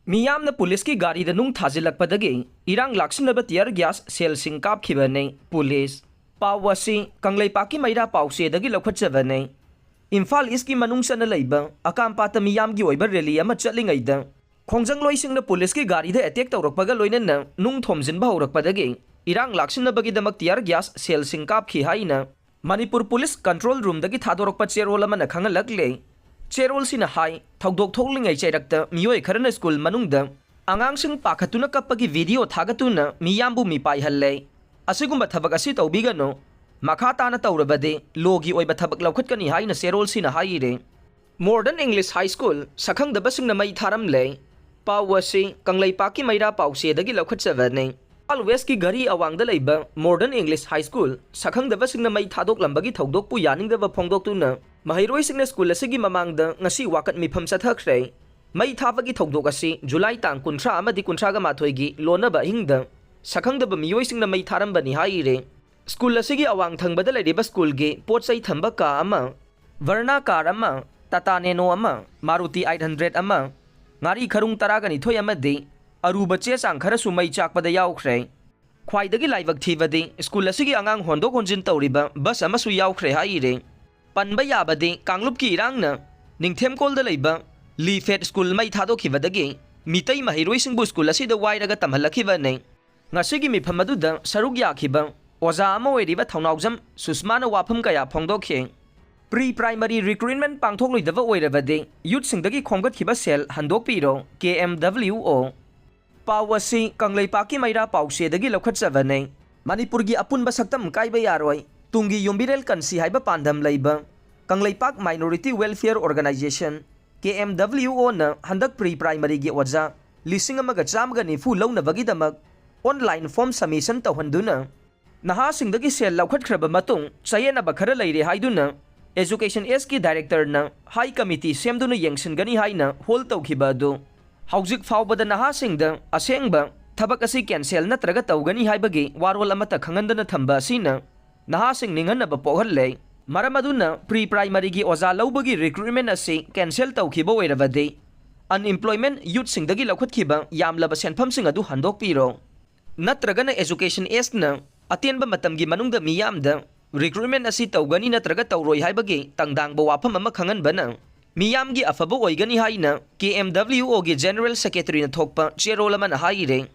Miyamna Policeki Garida Nung Thajillakpadagi Erang Laksinnaba tear gas sel sing Kapkhibani Police Pawasi Thajillakpadagi Maira Pausedagi Lokhatjabani Imphal East ki manungsana leiba akampata miyamgi oiba rally ama chatlingaida Khomgtkhiba Policeki Garida attack tawrakpaga loinana nung thomjinba haurakpadagi Erang Laksinnabagi damak tear gas sel sing kapkhi haina Manipur Police Control Room dagi thadorokpa cherol amana khangalakle Cherol sina hai thogdok thoklingai chairakta miyoi kharana school manungda angangsing pakhatuna kapagi video thagatuna miyambu mipai halle asigumba thabak asi tawbigano makha tana tawrabade logi oiba thabak laukhatkani haina cherol sina haire Modern English High School Sakhangdabasingna mai Tharamle pawasi Thajillakpadagi maira pausedagi laukhatjabane Always ki gari awangda leiba Modern English High School Sakhangdabasingna mai thadok lambagi thogdok pu yaningdaba phongdoktuna Mahiroi singna school asigi mamangda ngasi wakat mifam sathakre mai thabagi thogdok asi July tang 13 amadi 13 gi lonaba hingda Sakhangdaba miyoi singna mai tharambani haire school asigi awang thangbada leiba school ge potsai thamba ka ama Varna car ama Tata Nano ama Maruti 800 ama ngari kharung taragani thoi amadi aruba che sang kharasu mai chakpada yaukre khwaidagi laibak thibadi school asigi angang hondok honjin tawriba bus amasu yaukre haire Panba yabadi Kanglupki Erangna Ningthemkolda leiba Lifet School mai thadokkhibadagi mitai mahiroi singbu school asida wairaga tamhalakhibane ngasigi mifam aduda saruk yakhiba oza ama oiriba thaunaujam Susmana wafam kaya phongdokhe Pre-primary recruitment Pangthokloidaba Oirabadi youth Singdagi Khomgatkhiba sel Handokpiro KMWO Pawasi Thajillakpadagi maira pausedagi lokhatjabane Manipurgi apunba saktam kaiba yaroi Tungi Yumbirel Kansi haiba pandam leiba Thajillakpadagi Minority Welfare Organization KMWO na handak pre-primary gi oja lising amaga chamga nifu launabagi damak online form submission tawhanduna naha singdagi sel laukhatkraba matung chayena bakhara leire haiduna education s ki director na high committee semduna yengsingani haina hol tawkhiba adu haujik fawbada naha singda asengba thabak asi cancel natraga tawgani haibagi warol amata khangandana thamba asina Nahasing ninganaba pohalle maramaduna pre-primary gi oza laubagi recruitment asi cancel tawkhiba oirabadi unemployment youth singdagi laukhatkhiba yamlaba senpham sing adu handokpiro natragana education s na atenba matamgi manungda miyamda recruitment asi tawgani natraga tawroi haibagi tangdangba wafam ama khanganbana miyamgi afaba oigani haina KMWO gi general secretary na thokpa cherol amana haire